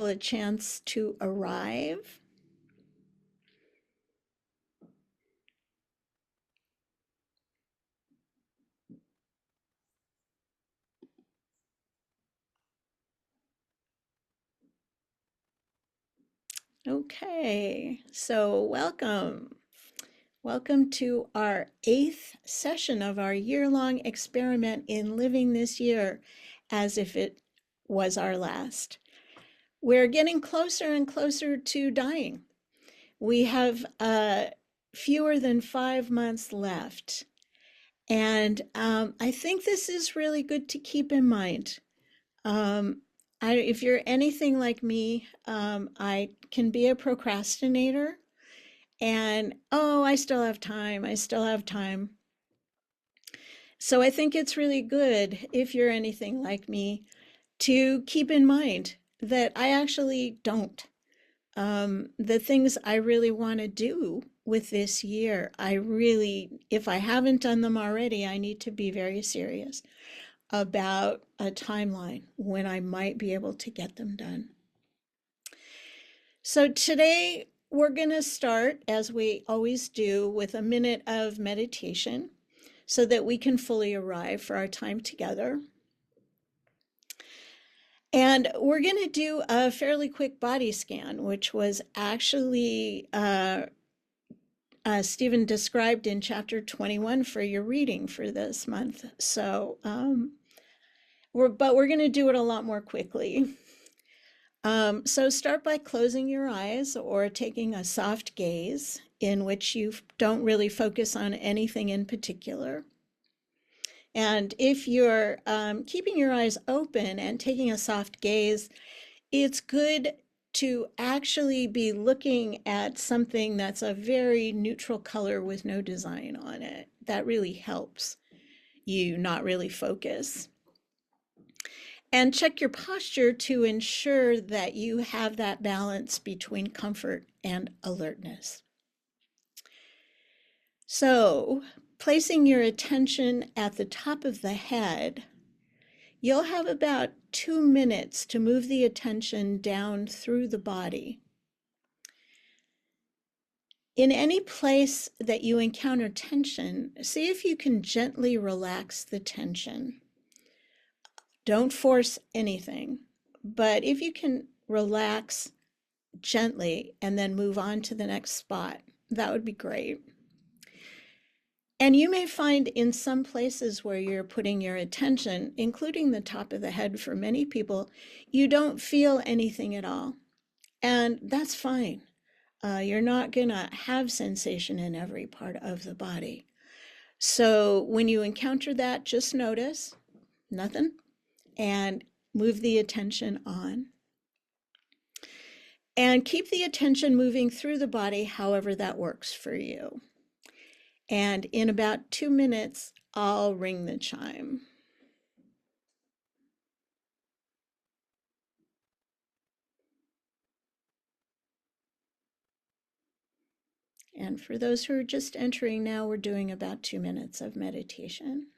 a chance to arrive. Okay, so welcome. Welcome to our 8th session of our year-long experiment in living this year as if it was our last. We're getting closer and closer to dying. We have fewer than 5 months left. And I think this is really good to keep in mind. If you're anything like me, I can be a procrastinator. And, oh, I still have time. I still have time. So I think it's really good, if you're anything like me, to keep in mind that I actually don't. The things I really want to do with this year, if I haven't done them already, I need to be very serious about a timeline when I might be able to get them done. So today we're going to start, as we always do, with a minute of meditation so that we can fully arrive for our time together. And we're going to do a fairly quick body scan, which was actually Stephen described in chapter 21 for your reading for this month. So, we're going to do it a lot more quickly. So start by closing your eyes or taking a soft gaze in which you don't really focus on anything in particular. And if you're keeping your eyes open and taking a soft gaze, it's good to actually be looking at something that's a very neutral color with no design on it. That really helps you not really focus. And check your posture to ensure that you have that balance between comfort and alertness. So, placing your attention at the top of the head, you'll have about 2 minutes to move the attention down through the body. In any place that you encounter tension, see if you can gently relax the tension. Don't force anything, but if you can relax gently and then move on to the next spot, that would be great. And you may find in some places where you're putting your attention, including the top of the head for many people, you don't feel anything at all. And that's fine. You're not going to have sensation in every part of the body. So when you encounter that, just notice nothing and move the attention on. And keep the attention moving through the body however that works for you. And in about 2 minutes, I'll ring the chime. And for those who are just entering now, we're doing about 2 minutes of meditation.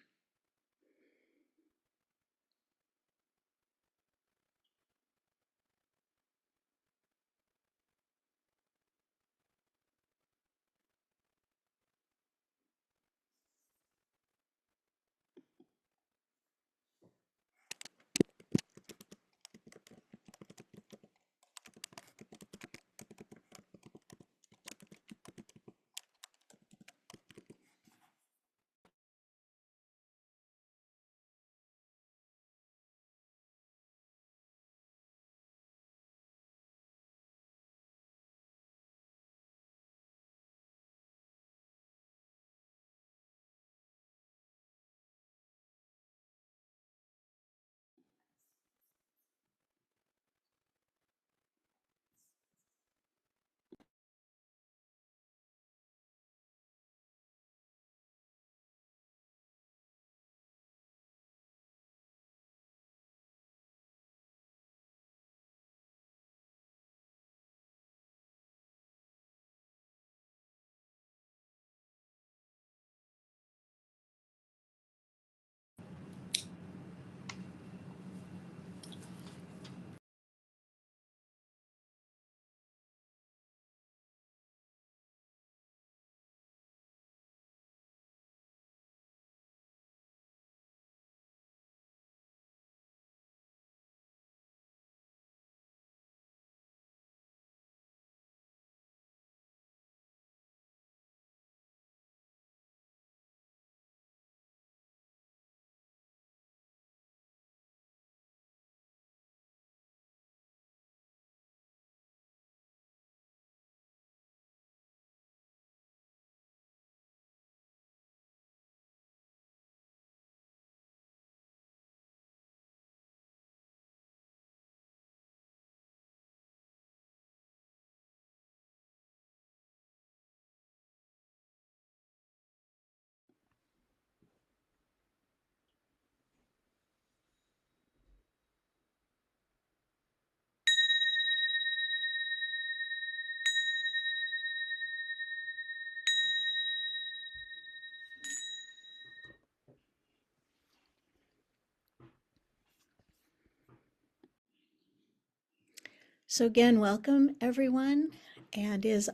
So again, welcome everyone. And as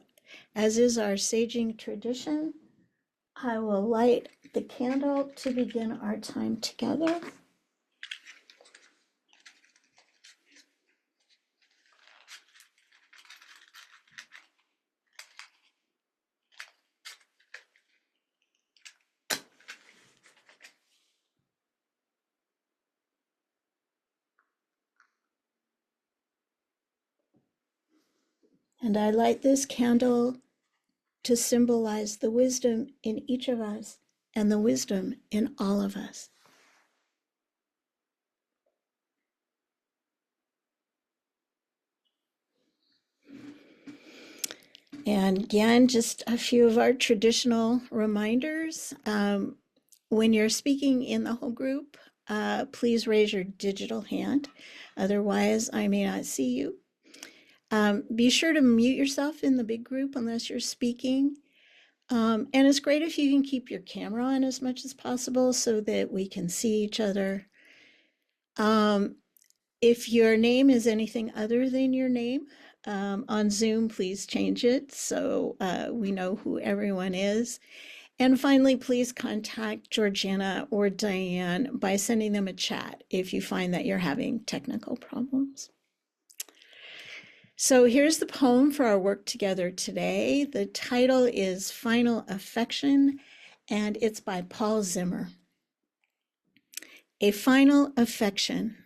is our saging tradition, I will light the candle to begin our time together. And I light this candle to symbolize the wisdom in each of us and the wisdom in all of us. And again, just a few of our traditional reminders. When you're speaking in the whole group, please raise your digital hand. Otherwise, I may not see you. Be sure to mute yourself in the big group unless you're speaking. And it's great if you can keep your camera on as much as possible so that we can see each other. If your name is anything other than your name on Zoom, please change it so we know who everyone is. And finally, please contact Georgiana or Diane by sending them a chat if you find that you're having technical problems. So here's the poem for our work together today. The title is Final Affection, and it's by Paul Zimmer. A final affection.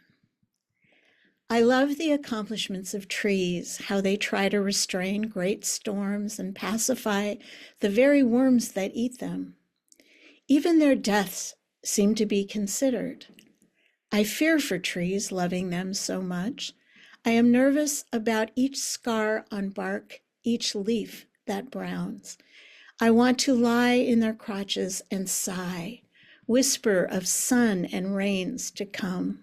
I love the accomplishments of trees, how they try to restrain great storms and pacify the very worms that eat them. Even their deaths seem to be considered. I fear for trees, loving them so much. I am nervous about each scar on bark, each leaf that browns. I want to lie in their crotches and sigh, whisper of sun and rains to come.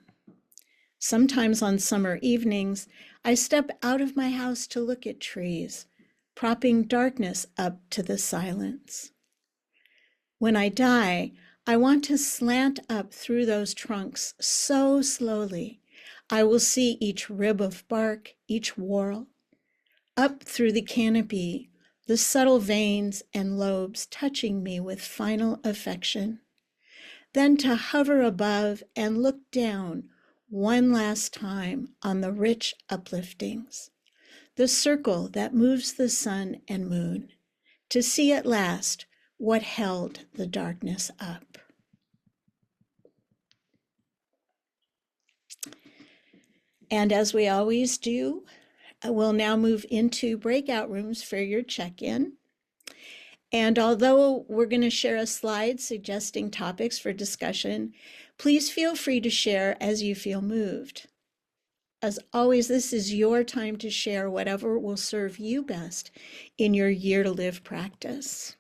Sometimes on summer evenings, I step out of my house to look at trees, propping darkness up to the silence. When I die, I want to slant up through those trunks so slowly, I will see each rib of bark, each whorl, up through the canopy, the subtle veins and lobes touching me with final affection. Then to hover above and look down one last time on the rich upliftings, the circle that moves the sun and moon, to see at last what held the darkness up. And as we always do, we'll now move into breakout rooms for your check-in. And although we're going to share a slide suggesting topics for discussion, please feel free to share as you feel moved. As always, this is your time to share whatever will serve you best in your year to live practice.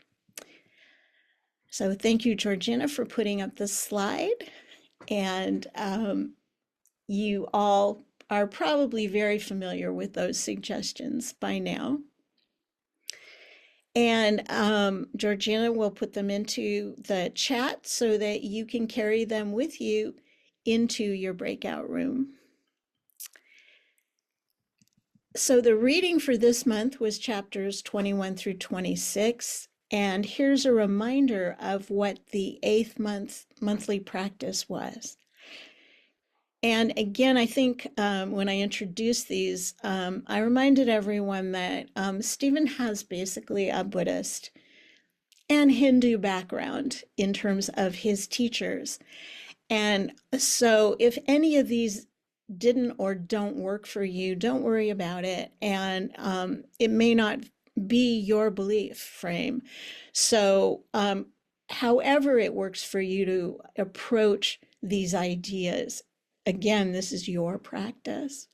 So thank you, Georgina, for putting up the slide. And you all are probably very familiar with those suggestions by now. And Georgina will put them into the chat so that you can carry them with you into your breakout room. So the reading for this month was chapters 21 through 26. And here's a reminder of what the 8th monthly practice was. And again, I think when I introduced these, I reminded everyone that Stephen has basically a Buddhist and Hindu background in terms of his teachers. And so if any of these didn't or don't work for you, don't worry about it. And it may not be your belief frame. So however it works for you to approach these ideas, again, this is your practice.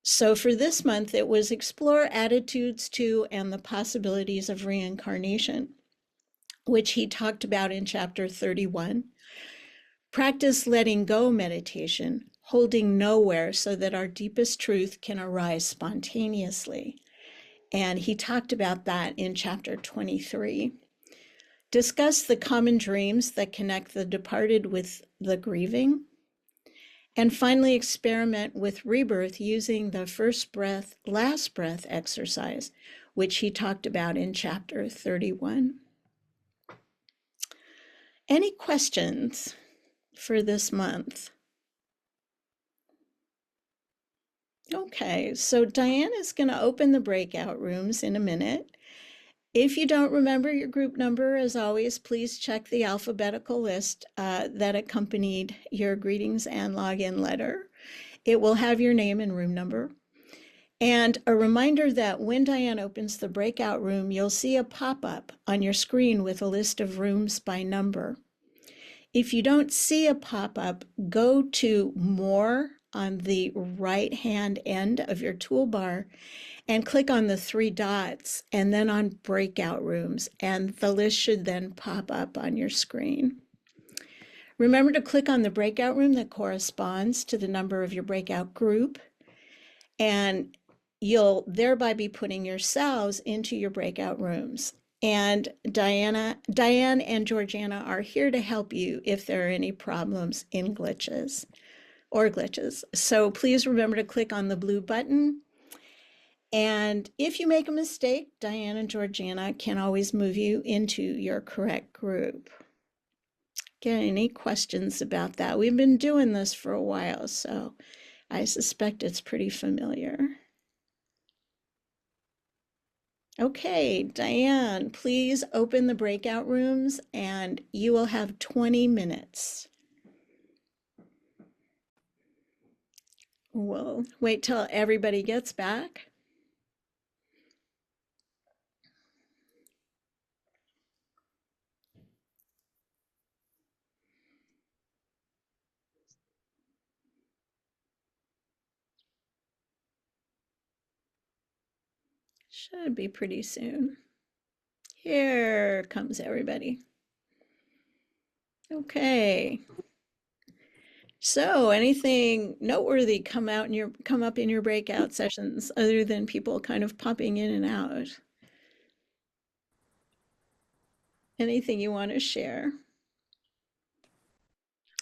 So for this month, it was explore attitudes to and the possibilities of reincarnation, which he talked about in chapter 31. Practice letting go meditation, holding nowhere so that our deepest truth can arise spontaneously. And he talked about that in chapter 23. Discuss the common dreams that connect the departed with the grieving. And finally, experiment with rebirth using the first breath, last breath exercise, which he talked about in chapter 31. Any questions for this month? Okay, so Diane is going to open the breakout rooms in a minute. If you don't remember your group number, as always, please check the alphabetical list that accompanied your greetings and login letter. It will have your name and room number. And a reminder that when Diane opens the breakout room, you'll see a pop-up on your screen with a list of rooms by number. If you don't see a pop-up, go to More on the right-hand end of your toolbar and click on the three dots and then on Breakout Rooms, and the list should then pop up on your screen. Remember to click on the breakout room that corresponds to the number of your breakout group, and you'll thereby be putting yourselves into your breakout rooms. And Diane and Georgiana are here to help you if there are any problems in glitches. So please remember to click on the blue button. And if you make a mistake, Diane and Georgiana can always move you into your correct group. Get any questions about that? We've been doing this for a while, so I suspect it's pretty familiar. Okay, Diane, please open the breakout rooms and you will have 20 minutes. We'll wait till everybody gets back. Should be pretty soon. Here comes everybody. Okay. So anything noteworthy come up in your breakout sessions other than people kind of popping in and out? Anything you want to share?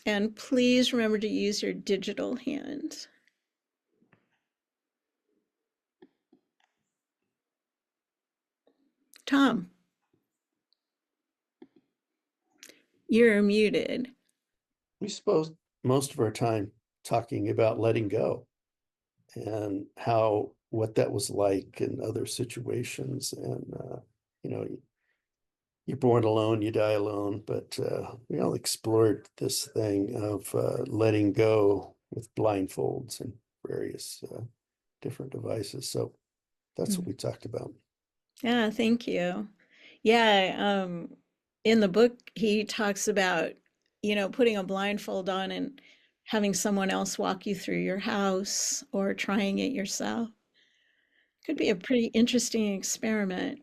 And please remember to use your digital hand. Tom, you're muted. We spent most of our time talking about letting go and how what that was like in other situations. And you know, you're born alone, you die alone. But we all explored this thing of letting go with blindfolds and various different devices. So that's what we talked about. Yeah, thank you. Yeah, in the book, he talks about, putting a blindfold on and having someone else walk you through your house or trying it yourself. Could be a pretty interesting experiment,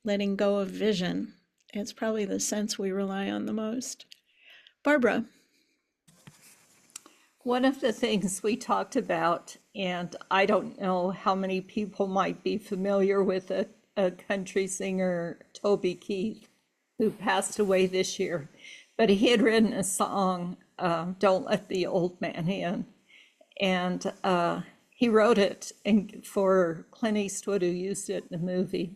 letting go of vision. It's probably the sense we rely on the most. Barbara. One of the things we talked about, and I don't know how many people might be familiar with a country singer, Toby Keith, who passed away this year, but he had written a song, Don't Let the Old Man In. And he wrote it for Clint Eastwood, who used it in the movie.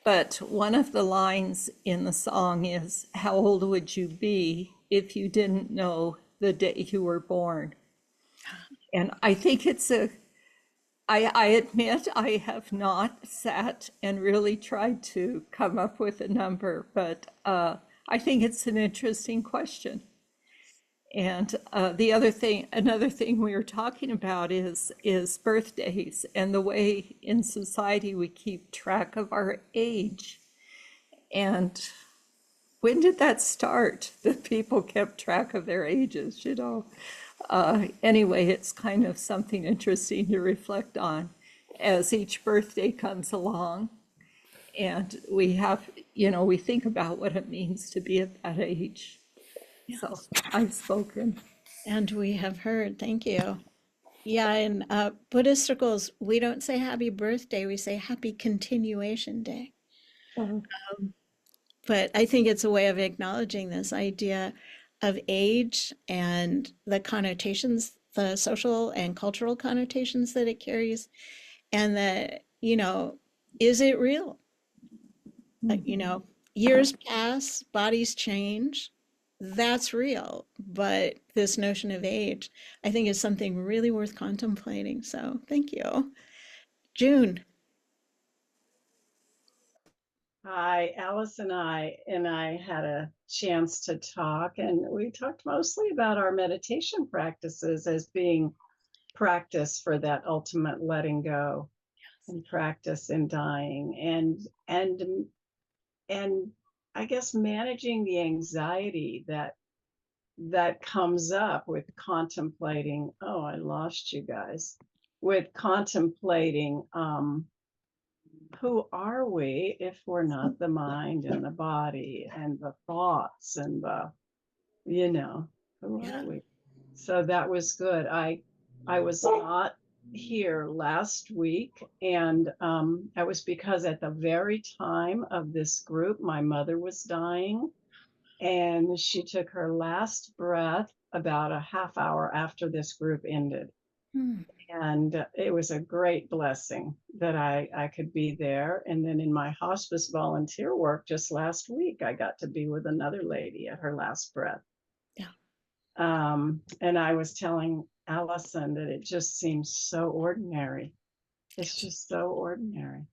But one of the lines in the song is, how old would you be if you didn't know the day you were born? And I think I admit I have not sat and really tried to come up with a number, but I think it's an interesting question. And another thing we were talking about is birthdays and the way in society we keep track of our age. And when did that start? That people kept track of their ages, you know? Anyway, it's kind of something interesting to reflect on as each birthday comes along. And we think about what it means to be at that age. So I've spoken. And we have heard, thank you. Yeah, in Buddhist circles, we don't say happy birthday, we say happy continuation day. But I think it's a way of acknowledging this idea of age and the connotations, the social and cultural connotations that it carries, and that, is it real? You know, years pass, bodies change. That's real. But this notion of age, I think, is something really worth contemplating. So thank you. June. Hi, Alice and I had a chance to talk, and we talked mostly about our meditation practices as being practice for that ultimate letting go and practice in dying and I guess managing the anxiety that comes up with contemplating, oh, I lost you guys, with contemplating who are we if we're not the mind and the body and the thoughts and who Yeah. are we? So that was good. I was not here last week, and that was because at the very time of this group, my mother was dying, and she took her last breath about a half hour after this group ended. Hmm. And it was a great blessing that I could be there. And then in my hospice volunteer work just last week, I got to be with another lady at her last breath. Yeah. And I was telling Allison that it just seems so ordinary. It's just so ordinary.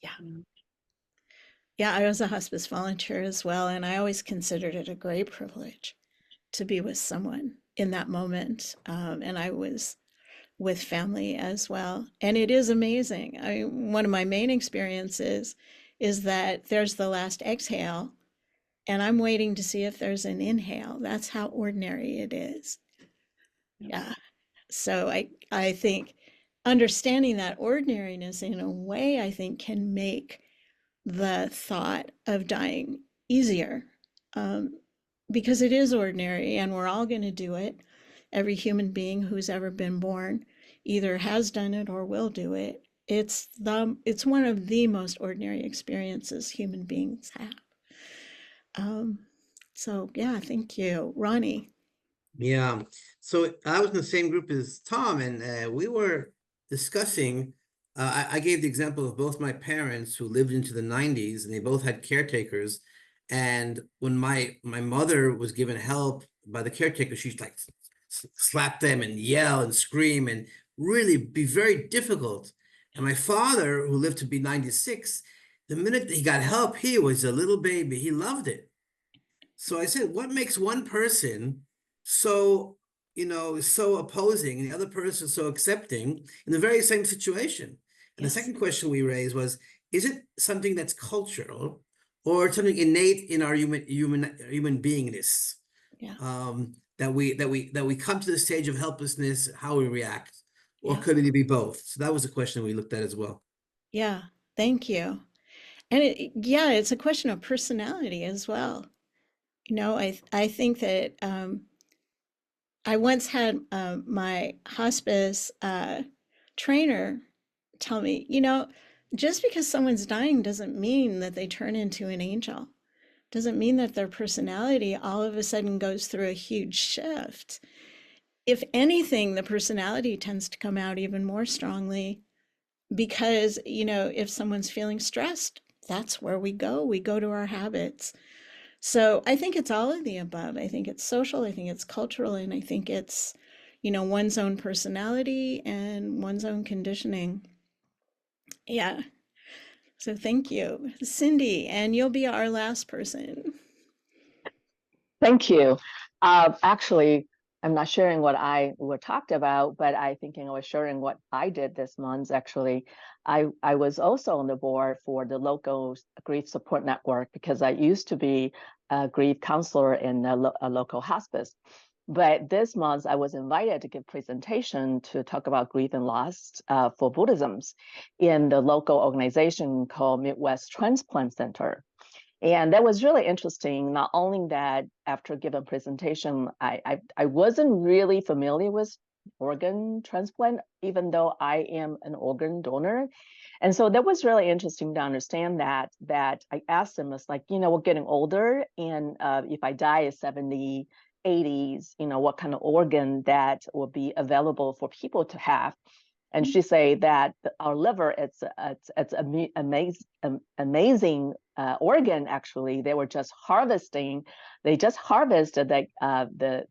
Yeah. Mm. Yeah, I was a hospice volunteer as well, and I always considered it a great privilege to be with someone in that moment. And I was with family as well. And it is amazing. One of my main experiences is that there's the last exhale, and I'm waiting to see if there's an inhale. That's how ordinary it is. Yeah. So I think understanding that ordinariness in a way, I think, can make the thought of dying easier, um, because it is ordinary and we're all going to do it. Every human being who's ever been born either has done it or will do it. It's one of the most ordinary experiences human beings have. Um, so yeah, thank you, Ronnie. Yeah. So I was in the same group as Tom, and we were discussing. I gave the example of both my parents who lived into the 90s, and they both had caretakers. And when my mother was given help by the caretaker, she'd like slap them and yell and scream and really be very difficult. And my father, who lived to be 96, the minute he got help, he was a little baby. He loved it. So I said, what makes one person so, so opposing and the other person so accepting in the very same situation? And the Yes. second question we raised was, is it something that's cultural or something innate in our human beingness? Yeah. That we come to the stage of helplessness, how we react, or Yeah. could it be both? So that was a question we looked at as well. Yeah. Thank you. And it's a question of personality as well. I think that I once had my hospice trainer tell me, just because someone's dying doesn't mean that they turn into an angel. Doesn't mean that their personality all of a sudden goes through a huge shift. If anything, the personality tends to come out even more strongly because, if someone's feeling stressed, that's where we go. We go to our habits. So I think it's all of the above. I think it's social, I think it's cultural, and I think it's, one's own personality and one's own conditioning. Yeah. So thank you, Cindy, and you'll be our last person. Thank you. Actually, I'm not sharing what I were talked about, but I thinking I was sharing what I did this month. Actually, I was also on the board for the local grief support network because I used to be a grief counselor in a local hospice. But this month, I was invited to give presentation to talk about grief and loss for Buddhisms in the local organization called Midwest Transplant Center. And that was really interesting. Not only that, after giving presentation, I wasn't really familiar with organ transplant, even though I am an organ donor. And so that was really interesting to understand that I asked them, it's like, we're getting older, and if I die at 78, 80s, what kind of organ that will be available for people to have. And she say that our liver, it's amazing organ. Actually, they were just harvesting. They just harvested the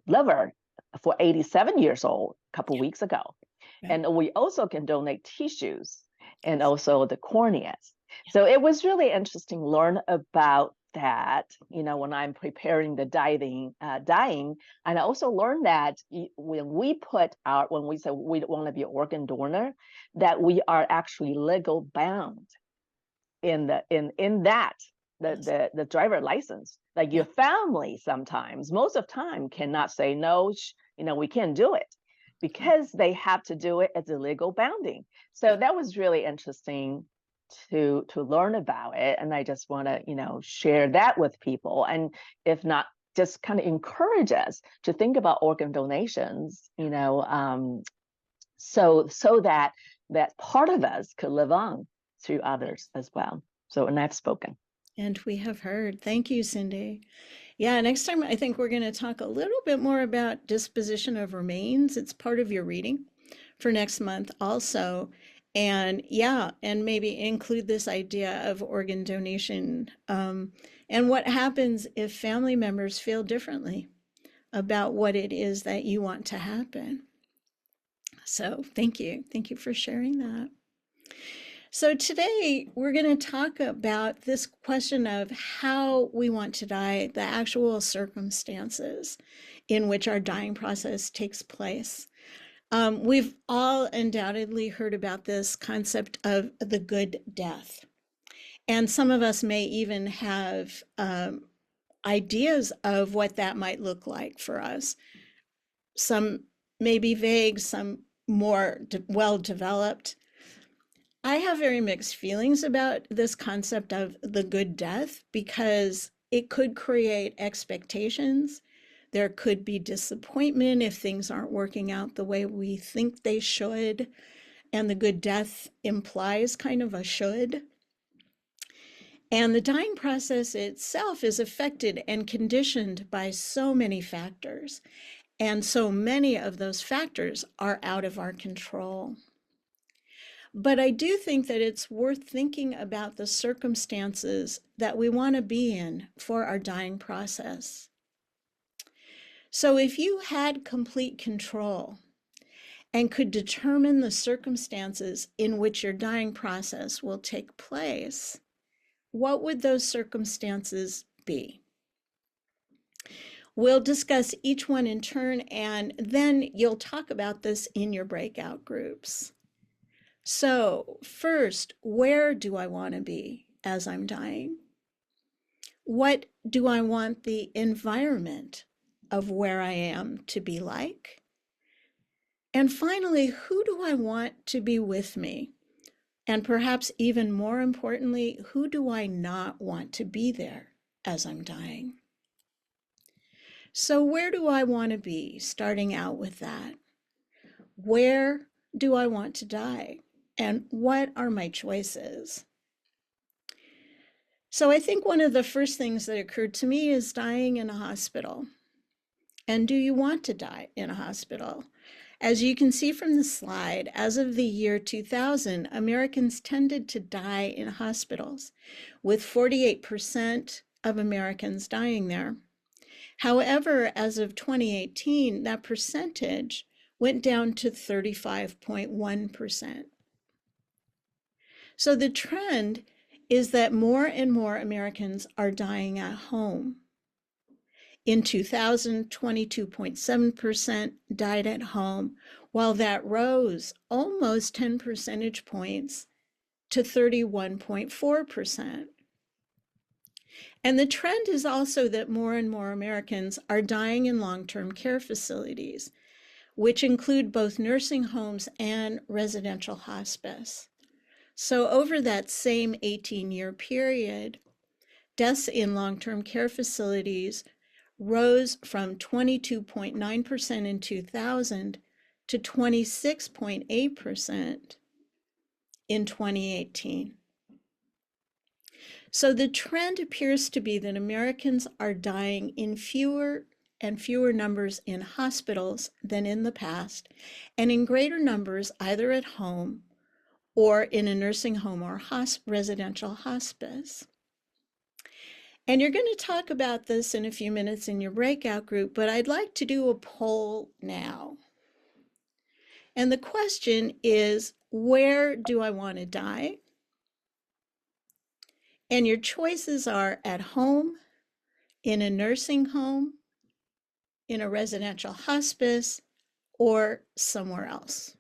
liver for 87 years old a couple weeks ago. Yeah. And we also can donate tissues and also the corneas. So it was really interesting to learn about that, when I'm preparing the dying, and I also learned that when we say we want to be an organ donor, that we are actually legal bound in that the driver license. Like your family sometimes, most of the time, cannot say no. We can't do it because they have to do it as a legal bounding. So that was really interesting to learn about it, and I just want to share that with people, and if not, just kind of encourage us to think about organ donations, so that part of us could live on through others as well. So, and I've spoken. And we have heard. Thank you, Cindy. Yeah, next time I think we're going to talk a little bit more about disposition of remains. It's part of your reading for next month also. And yeah, and maybe include this idea of organ donation, and what happens if family members feel differently about what it is that you want to happen. So thank you. Thank you for sharing that. So today we're going to talk about this question of how we want to die, the actual circumstances in which our dying process takes place. We've all undoubtedly heard about this concept of the good death. And some of us may even have ideas of what that might look like for us. Some may be vague, some more well developed. I have very mixed feelings about this concept of the good death because it could create expectations. There could be disappointment if things aren't working out the way we think they should. And the good death implies kind of a should. And the dying process itself is affected and conditioned by so many factors. And so many of those factors are out of our control. But I do think that it's worth thinking about the circumstances that we want to be in for our dying process. So if you had complete control and could determine the circumstances in which your dying process will take place, what would those circumstances be? We'll discuss each one in turn, and then you'll talk about this in your breakout groups. So first, where do I want to be as I'm dying? What do I want the environment of where I am to be like? And finally, who do I want to be with me? And perhaps even more importantly, who do I not want to be there as I'm dying? So where do I want to be, starting out with that? Where do I want to die? And what are my choices? So I think one of the first things that occurred to me is dying in a hospital. And do you want to die in a hospital? As you can see from the slide, as of the year 2000, Americans tended to die in hospitals, with 48% of Americans dying there. However, as of 2018, that percentage went down to 35.1%. So the trend is that more and more Americans are dying at home. In 2000, 22.7% died at home, while that rose almost 10 percentage points to 31.4%. And the trend is also that more and more Americans are dying in long-term care facilities, which include both nursing homes and residential hospice. So over that same 18-year period, deaths in long-term care facilities rose from 22.9% in 2000 to 26.8% in 2018. So the trend appears to be that Americans are dying in fewer and fewer numbers in hospitals than in the past, and in greater numbers either at home or in a nursing home or residential hospice. And you're going to talk about this in a few minutes in your breakout group, but I'd like to do a poll now. And the question is, where do I want to die? And your choices are at home, in a nursing home, in a residential hospice, or somewhere else.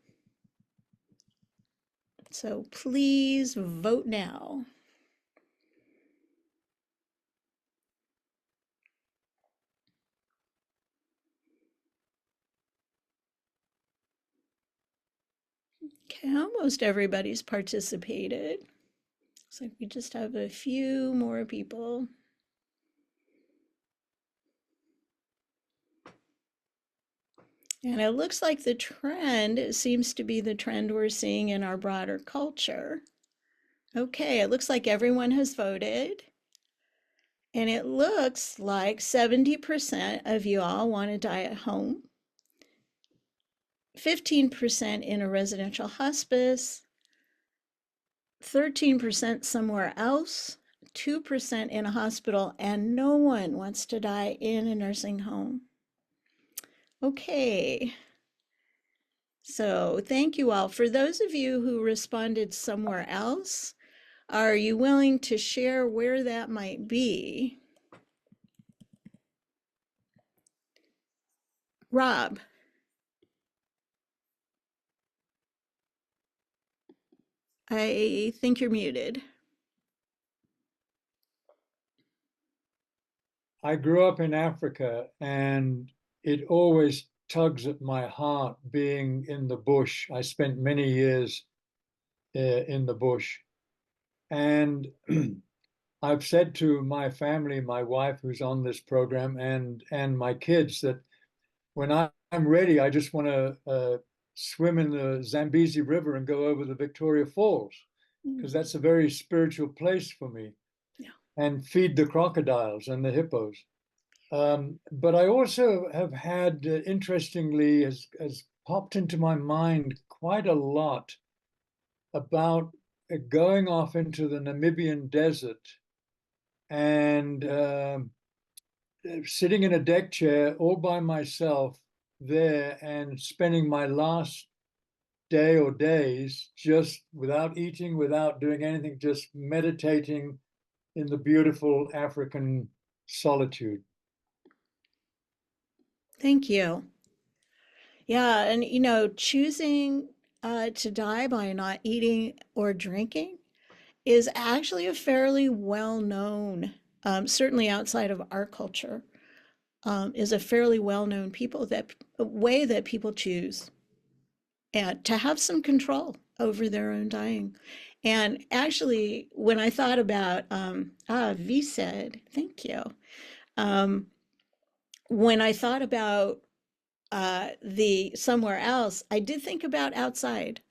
So please vote now. Okay, almost everybody's participated. Looks like we just have a few more people. And it looks like the trend seems to be the trend we're seeing in our broader culture. Okay, it looks like everyone has voted. And it looks like 70% of you all want to die at home, 15% in a residential hospice, 13% somewhere else, 2% in a hospital, and no one wants to die in a nursing home. Okay. So thank you all. For those of you who responded somewhere else, are you willing to share where that might be? Rob. I think you're muted. I grew up in Africa, and it always tugs at my heart being in the bush. I spent many years in the bush. And I've said to my family, my wife who's on this program, and my kids that when I'm ready, I just want to swim in the Zambezi River and go over the Victoria Falls, because that's a very spiritual place for me. Yeah. And feed the crocodiles and the hippos. But I also have had, interestingly, has popped into my mind quite a lot about going off into the Namibian desert and sitting in a deck chair all by myself there and spending my last day or days just without eating, without doing anything, just meditating in the beautiful African solitude. Thank you. Yeah, and choosing to die by not eating or drinking is actually a fairly well-known, certainly outside of our culture, is a fairly well-known way that people choose and to have some control over their own dying. And actually, when I thought about, V said, thank you. When I thought about the somewhere else, I did think about outside.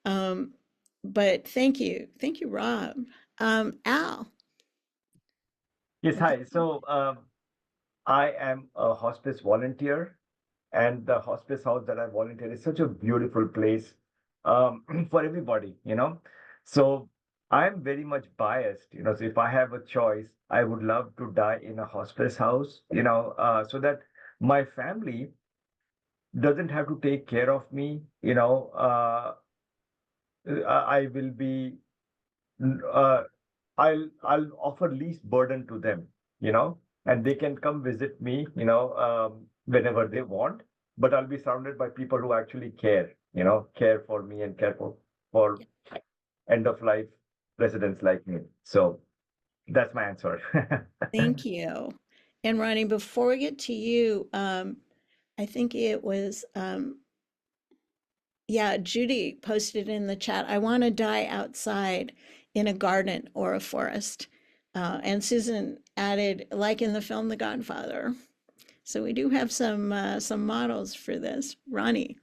But thank you, Rob. Al. Yes, hi. So I am a hospice volunteer, and the hospice house that I volunteer is such a beautiful place for everybody, you know. So I'm very much biased, you know. So if I have a choice, I would love to die in a hospice house, you know, so that my family doesn't have to take care of me, you know. I will be uh, I'll offer least burden to them, you know, and they can come visit me, you know, whenever they want. But I'll be surrounded by people who actually care, you know, care for me and care for end of life residents like me. So that's my answer. Thank you. And Ronnie, before we get to you, I think it was, Judy posted in the chat, I want to die outside in a garden or a forest. And Susan added, like in the film The Godfather. So we do have some models for this. Ronnie.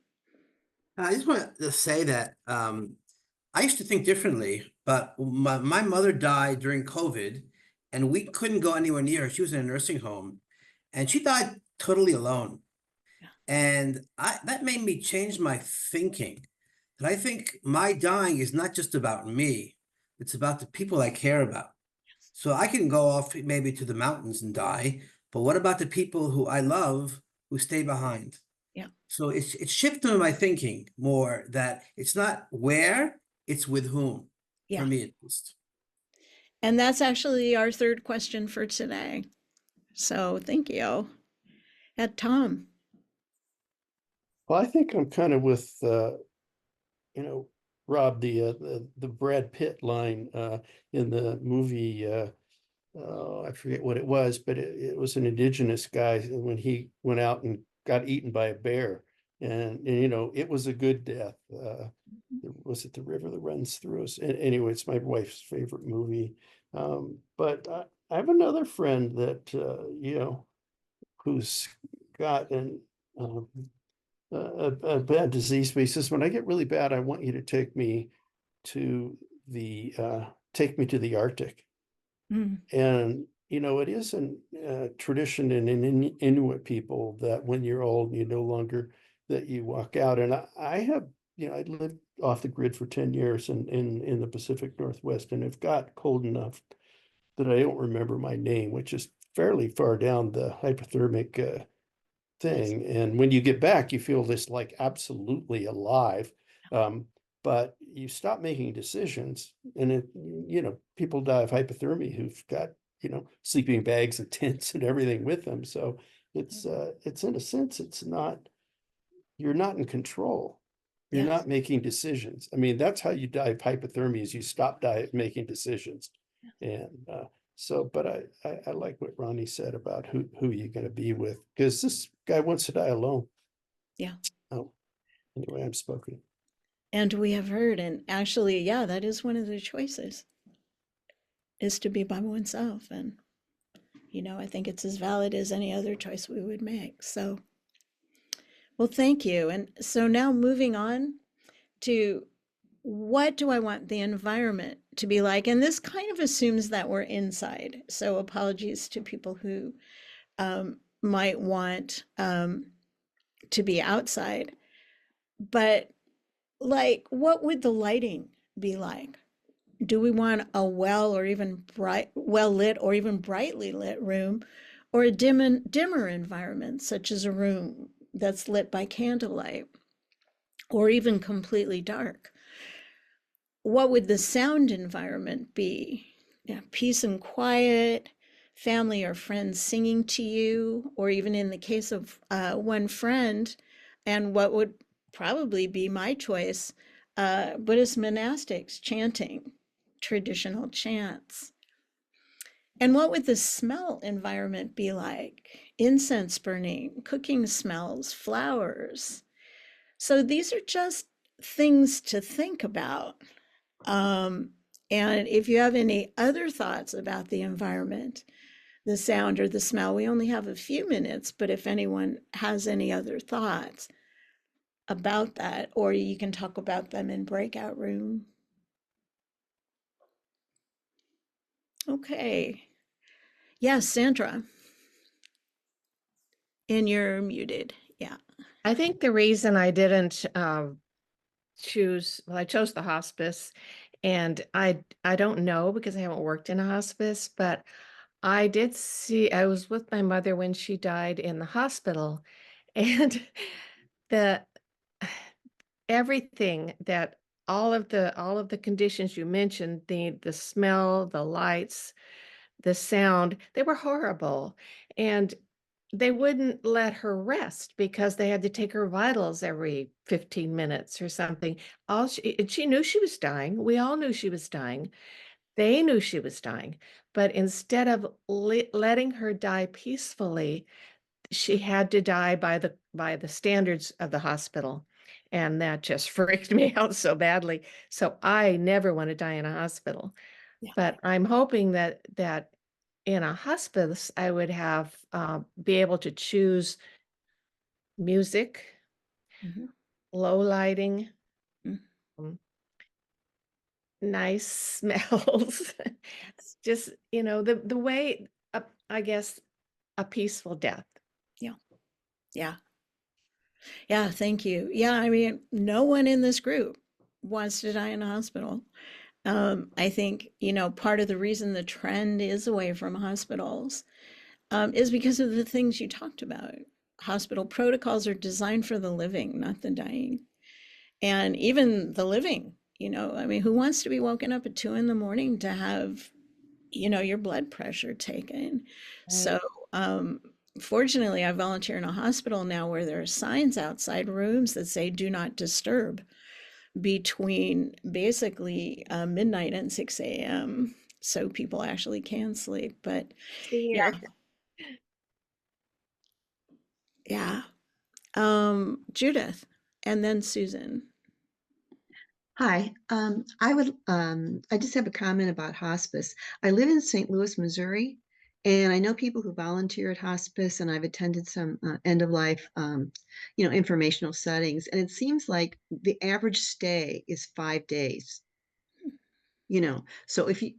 I just want to say that I used to think differently, but my mother died during COVID and we couldn't go anywhere near her. She was in a nursing home and she died totally alone. Yeah. And that made me change my thinking. And I think my dying is not just about me, it's about the people I care about. So I can go off maybe to the mountains and die, but what about the people who I love who stay behind? Yeah. So it's shifted my thinking more that it's not where, it's with whom, for Yeah. me at least. And that's actually our third question for today. So thank you. Tom. Well, I think I'm kind of with Rob, the Brad Pitt line in the movie. I forget what it was, but it was an indigenous guy when he went out and got eaten by a bear, and it was a good death. Was it The River That Runs Through Us? Anyway, it's my wife's favorite movie. But I have another friend that who's got um, a bad disease. But he says, when I get really bad, I want you to to the take me to the Arctic. Mm. And it is a tradition in Inuit people that when you're old, you no longer that you walk out. And I have, I lived off the grid for 10 years in the Pacific Northwest, and it got cold enough that I don't remember my name, which is fairly far down the hypothermic thing. And when you get back, you feel this like absolutely alive. But you stop making decisions, and people die of hypothermia who've got, sleeping bags and tents and everything with them. So it's in a sense, you're not in control. You're Yes. not making decisions. I mean, that's how you die of hypothermia, is you stop making decisions. And but I like what Ronnie said about who you're going to be with, because this guy wants to die alone. Yeah. Oh, anyway, I'm spoken. And we have heard, and actually, yeah, that is one of the choices, is to be by oneself. And, I think it's as valid as any other choice we would make. So, well, thank you. And so now moving on to, what do I want the environment to be like? And this kind of assumes that we're inside. So apologies to people who might want to be outside. But like, what would the lighting be like? Do we want a well lit or even brightly lit room, or a dimmer environment, such as a room that's lit by candlelight, or even completely dark? What would the sound environment be? Peace and quiet, family or friends singing to you, or even in the case of one friend, and what would probably be my choice, Buddhist monastics chanting traditional chants. And what would the smell environment be like? Incense burning, cooking smells, flowers. So these are just things to think about. And if you have any other thoughts about the environment, the sound or the smell, we only have a few minutes, but if anyone has any other thoughts about that, or you can talk about them in breakout room. Okay. Yes, Sandra. And you're muted. Yeah. I think the reason I didn't I chose the hospice, and I don't know because I haven't worked in a hospice, but I was with my mother when she died in the hospital, and the everything that all of the conditions you mentioned, the smell, the lights, the sound, they were horrible. And they wouldn't let her rest because they had to take her vitals every 15 minutes or something. She knew she was dying. We all knew she was dying. They knew she was dying. But instead of letting her die peacefully, she had to die by the standards of the hospital. And that just freaked me out so badly. So I never want to die in a hospital. Yeah. But I'm hoping that in a hospice, I would have be able to choose music, Mm-hmm. low lighting, Mm. nice smells. Yes. Just, the way, I guess, a peaceful death. Yeah. Yeah. Yeah, thank you. Yeah, I mean, no one in this group wants to die in a hospital. I think, part of the reason the trend is away from hospitals is because of the things you talked about. Hospital protocols are designed for the living, not the dying. And even the living, I mean, who wants to be woken up at 2 in the morning to have, your blood pressure taken? So, um, fortunately, I volunteer in a hospital now where there are signs outside rooms that say do not disturb between basically midnight and 6 a.m. So people actually can sleep. But yeah, Here. yeah. Judith and then Susan. Hi, I just have a comment about hospice. I live in St. Louis, Missouri, and I know people who volunteer at hospice, and I've attended some end of life, informational settings, and it seems like the average stay is 5 days. So if you,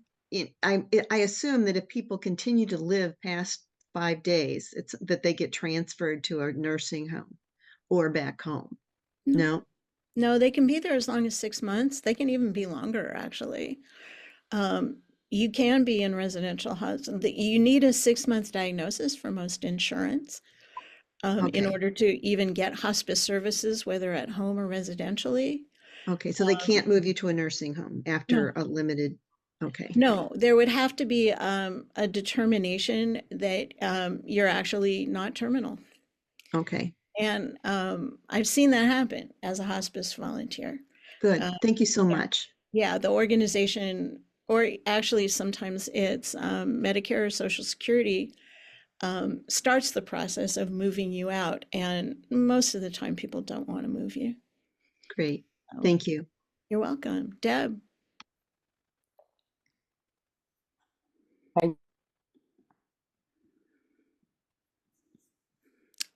I assume that if people continue to live past 5 days, it's that they get transferred to a nursing home or back home. No, No? no, they can be there as long as 6 months. They can even be longer, actually. Um, you can be in residential housing. You need a 6 month diagnosis for most insurance in Okay. order to even get hospice services, whether at home or residentially. Okay, so they can't move you to a nursing home No, after a limited, okay, no, there would have to be a determination that you're actually not terminal. okay, And I've seen that happen as a hospice volunteer. good. Uh, Thank you so yeah, much. yeah, the organization, or actually sometimes it's Medicare or Social Security, starts the process of moving you out. And most of the time, people don't want to move you. Great. So Thank you. you're welcome. Deb,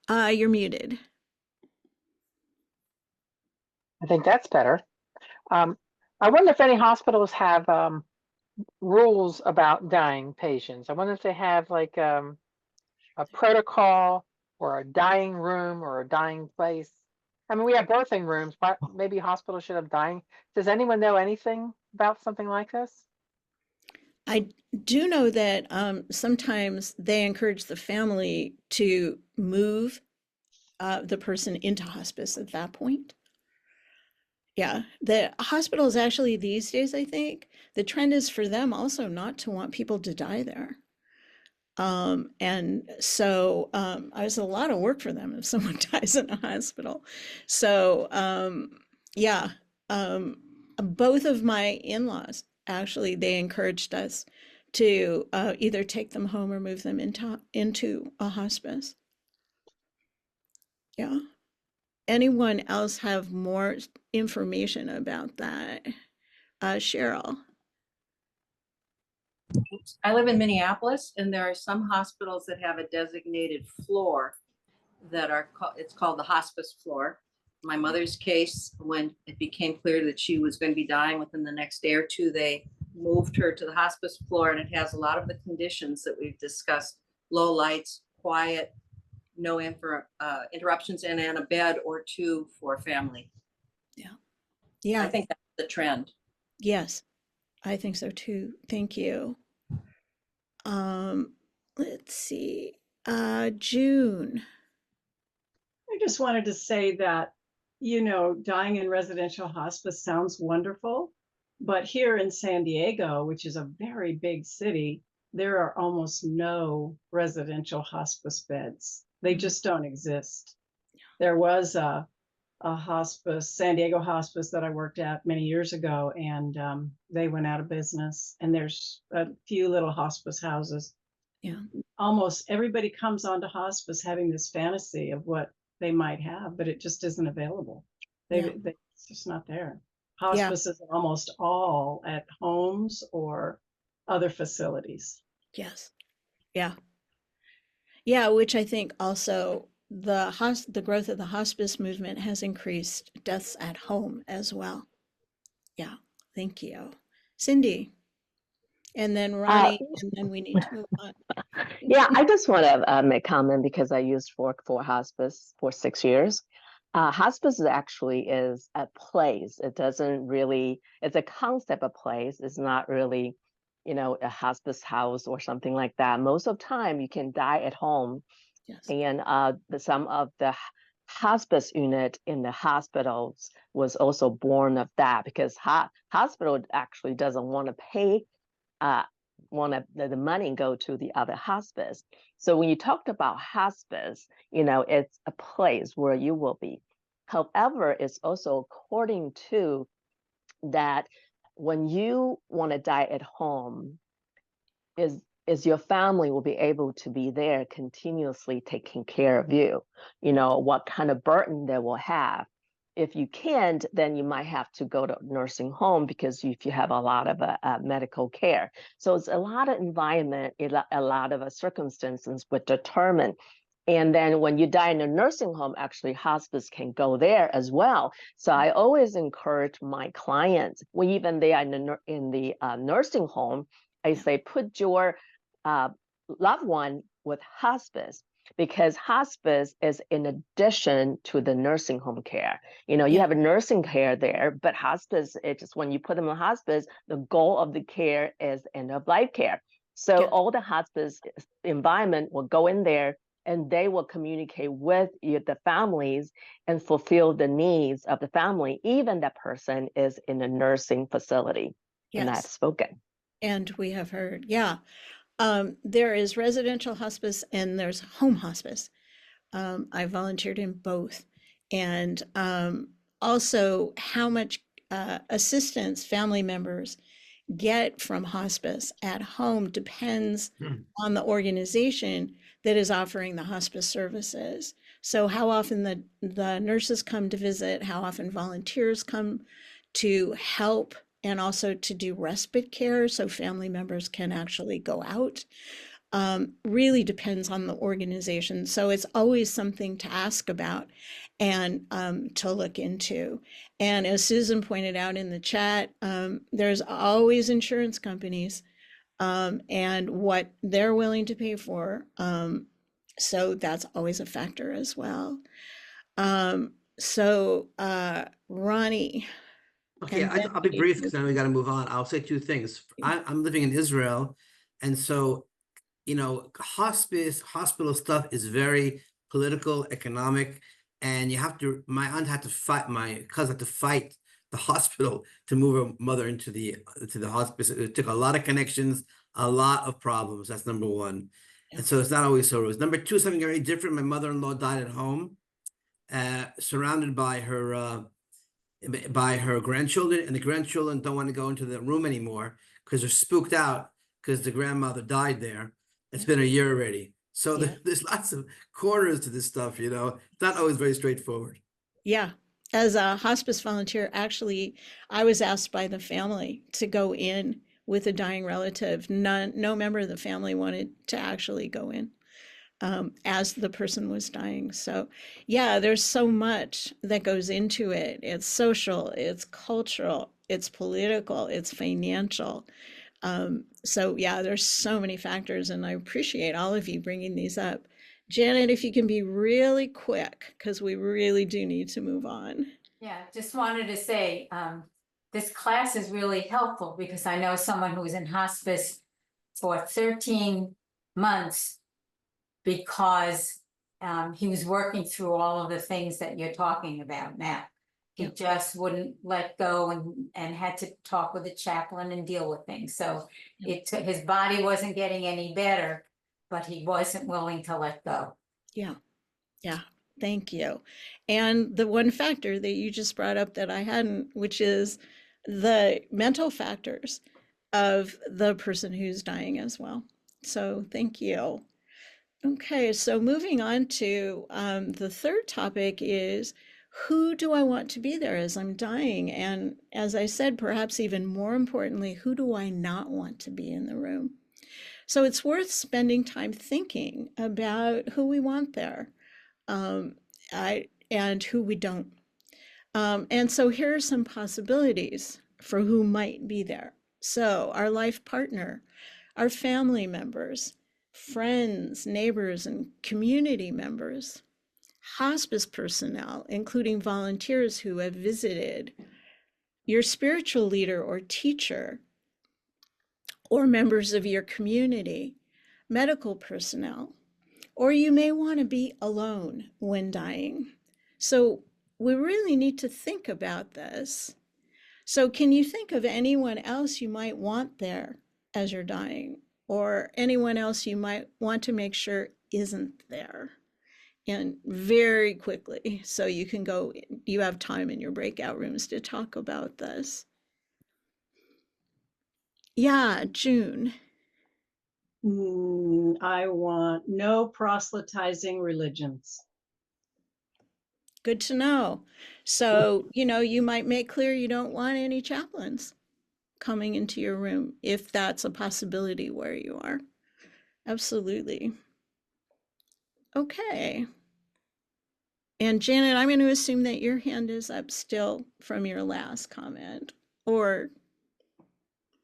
I you're muted. I think that's better. I wonder if any hospitals have rules about dying patients. I wonder if they have like a protocol or a dying room or a dying place. I mean, we have birthing rooms, but maybe hospitals should have dying. Does anyone know anything about something like this? I do know that sometimes they encourage the family to move the person into hospice at that point. Yeah, the hospitals actually these days, I think the trend is for them also not to want people to die there. And so it's a lot of work for them if someone dies in a hospital. So yeah, both of my in-laws actually they encouraged us to either take them home or move them into a hospice. Yeah. Anyone else have more information about that? Cheryl. I live in Minneapolis, and there are some hospitals that have a designated floor that are it's called the hospice floor. My mother's case, when it became clear that she was going to be dying within the next day or two, they moved her to the hospice floor, and it has a lot of the conditions that we've discussed: low lights, quiet, no interruptions, and a bed or two for family. Yeah. I Yeah. think that's the trend. Yes, I think so too. Thank you. Let's see. June. I just wanted to say that, dying in residential hospice sounds wonderful, but here in San Diego, which is a very big city, there are almost no residential hospice beds. They just don't exist. There was a hospice, San Diego hospice that I worked at many years ago, and they went out of business. And there's a few little hospice houses. Yeah. Almost everybody comes onto hospice having this fantasy of what they might have, but it just isn't available. Yeah. It's just not there. Yeah. Hospice is almost all at homes or other facilities. Yes. Yeah. Yeah, which I think also the growth of the hospice movement has increased deaths at home as well. Yeah. Thank you. Cindy. And then Ronnie, and then we need to move on. Yeah, I just want to make comment because I used work for hospice for 6 years. Hospice actually is a place. It doesn't really, it's a concept of place. It's not really, a hospice house or something like that. Most of the time you can die at home. Yes. And some of the hospice unit in the hospitals was also born of that because hospital actually doesn't want to pay uh, want the money go to the other hospice. So when you talked about hospice, it's a place where you will be. However, it's also according to that when you want to die at home, is your family will be able to be there continuously taking care of you, what kind of burden they will have. If you can't, then you might have to go to nursing home because if you have a lot of medical care. So it's a lot of environment, a lot of circumstances would determine. And then when you die in a nursing home, actually hospice can go there as well. So I always encourage my clients, when even they are in the nursing home, I say put your loved one with hospice because hospice is in addition to the nursing home care. You have a nursing care there, but hospice, it's just when you put them in hospice, the goal of the care is end of life care. So all the hospice environment will go in there and they will communicate with the families and fulfill the needs of the family, even that person is in a nursing facility. Yes. And I've spoken. And we have heard, yeah. There is residential hospice and there's home hospice. I volunteered in both. And also how much assistance family members get from hospice at home depends on the organization that is offering the hospice services. So how often the nurses come to visit, how often volunteers come to help and also to do respite care so family members can actually go out. Really depends on the organization. So it's always something to ask about and to look into. And as Susan pointed out in the chat, there's always insurance companies and what they're willing to pay for. So that's always a factor as well. Ronnie. Okay, And then I'll we be need to brief because move then we got to move on. I'll say two things. I'm living in Israel, and so hospital stuff is very political, economic, and my aunt had to fight, my cousin had to fight the hospital to move her mother into the hospice. It took a lot of connections, a lot of problems. That's number one. And so it's not always so rose. Number two, something very different. My mother-in-law died at home, surrounded by her grandchildren, and the grandchildren don't want to go into the room anymore because they're spooked out because the grandmother died there. It's been a year already. So there's lots of corners to this stuff, It's not always very straightforward. Yeah. As a hospice volunteer, actually, I was asked by the family to go in with a dying relative. No member of the family wanted to actually go in as the person was dying. So, yeah, there's so much that goes into it. It's social, it's cultural, it's political, it's financial. So, yeah, there's so many factors, and I appreciate all of you bringing these up. Janet, if you can be really quick, because we really do need to move on. Yeah, just wanted to say, this class is really helpful because I know someone who was in hospice for 13 months because he was working through all of the things that you're talking about now. He just wouldn't let go and had to talk with the chaplain and deal with things. So his body wasn't getting any better, but he wasn't willing to let go. Yeah. Yeah. Thank you. And the one factor that you just brought up that I hadn't, which is the mental factors of the person who's dying as well. So thank you. Okay, so moving on to the third topic is who do I want to be there as I'm dying? And as I said, perhaps even more importantly, who do I not want to be in the room? So it's worth spending time thinking about who we want there and who we don't. And so here are some possibilities for who might be there. So our life partner, our family members, friends, neighbors, and community members, hospice personnel, including volunteers who have visited, your spiritual leader or teacher, or members of your community, medical personnel, or you may want to be alone when dying. So we really need to think about this. So can you think of anyone else you might want there as you're dying, or anyone else you might want to make sure isn't there? And very quickly, so you can go, you have time in your breakout rooms to talk about this. Yeah, June. I want no proselytizing religions. Good to know. So, you might make clear you don't want any chaplains coming into your room if that's a possibility where you are. Absolutely. Okay. And Janet, I'm going to assume that your hand is up still from your last comment, or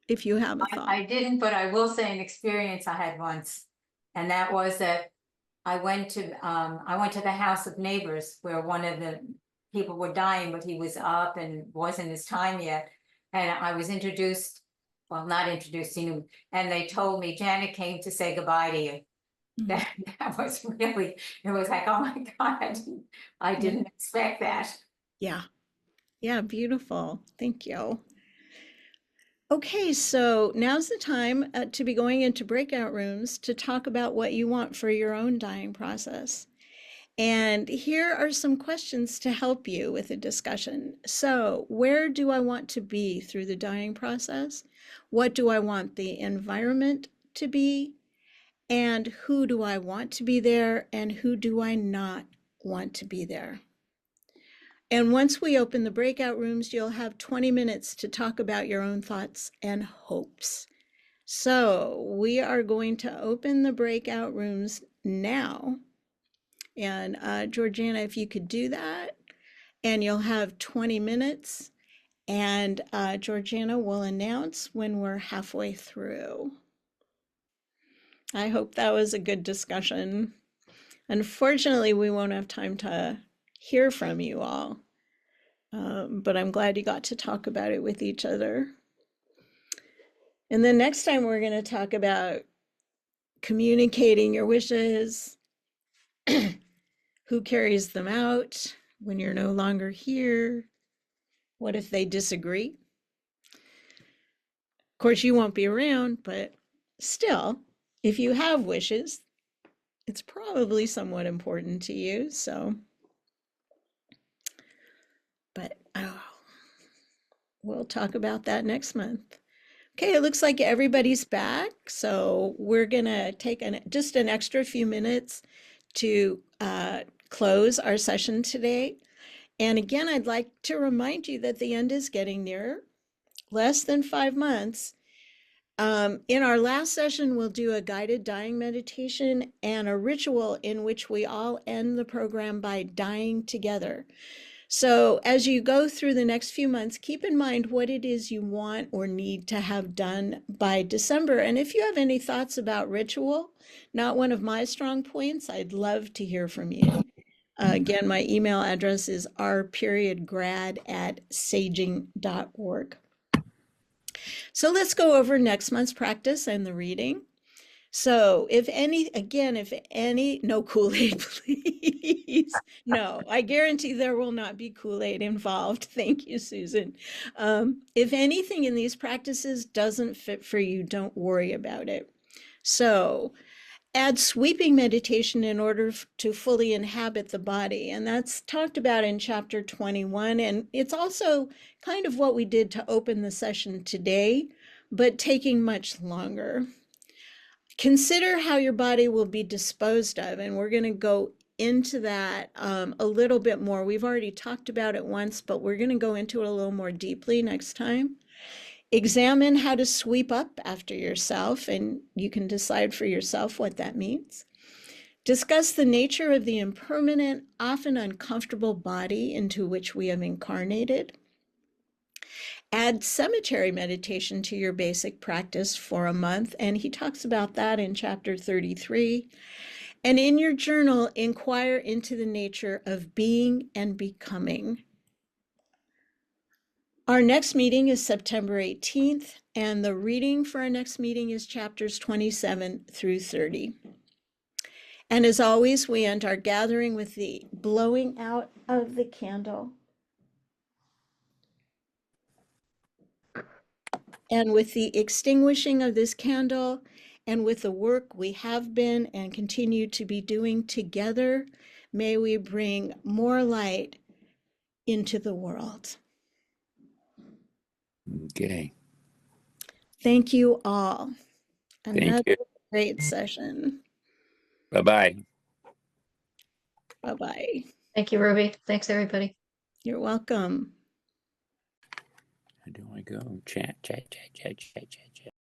if you have a thought. I didn't, but I will say an experience I had once, and that was that I went to the house of neighbors where one of the people were dying, but he was up and wasn't his time yet. And I was introduced, well, not introduced, and they told me Janet came to say goodbye to you. That was really, it was like, oh my God, I didn't expect that. Yeah. Yeah, beautiful. Thank you. Okay, so now's the time to be going into breakout rooms to talk about what you want for your own dying process. And here are some questions to help you with the discussion. So, where do I want to be through the dying process? What do I want the environment to be? And who do I want to be there? And who do I not want to be there? And once we open the breakout rooms, you'll have 20 minutes to talk about your own thoughts and hopes. So we are going to open the breakout rooms now. And Georgiana, if you could do that, and you'll have 20 minutes. And Georgiana will announce when we're halfway through. I hope that was a good discussion. Unfortunately, we won't have time to hear from you all. But I'm glad you got to talk about it with each other. And then next time we're going to talk about communicating your wishes, who carries them out when you're no longer here, what if they disagree? Of course, you won't be around, but still, if you have wishes, it's probably somewhat important to you. So, but we'll talk about that next month. Okay, it looks like everybody's back. So we're gonna take just an extra few minutes to close our session today. And again, I'd like to remind you that the end is getting nearer, less than 5 months. In our last session, we'll do a guided dying meditation and a ritual in which we all end the program by dying together. So as you go through the next few months, keep in mind what it is you want or need to have done by December. And if you have any thoughts about ritual, not one of my strong points, I'd love to hear from you. Again, my email address is r.grad@saging.org. So let's go over next month's practice and the reading. So if any, no Kool-Aid, please. No, I guarantee there will not be Kool-Aid involved. Thank you, Susan. If anything in these practices doesn't fit for you, don't worry about it. So add sweeping meditation in order to fully inhabit the body. And that's talked about in chapter 21. And it's also kind of what we did to open the session today, but taking much longer. Consider how your body will be disposed of, and we're going to go into that a little bit more. We've already talked about it once, but we're going to go into it a little more deeply next time. Examine how to sweep up after yourself, and you can decide for yourself what that means. Discuss the nature of the impermanent, often uncomfortable body into which we have incarnated. Add cemetery meditation to your basic practice for a month, and he talks about that in chapter 33. And in your journal, inquire into the nature of being and becoming. Our next meeting is September 18th, and the reading for our next meeting is chapters 27 through 30. And as always, we end our gathering with the blowing out of the candle. And with the extinguishing of this candle, and with the work we have been and continue to be doing together, may we bring more light into the world. Okay. Thank you all. Thank Another you. great session. Bye-bye. Bye-bye. Thank you, Ruby. Thanks, everybody. You're welcome. How do I go? Chat, chat, chat, chat, chat, chat.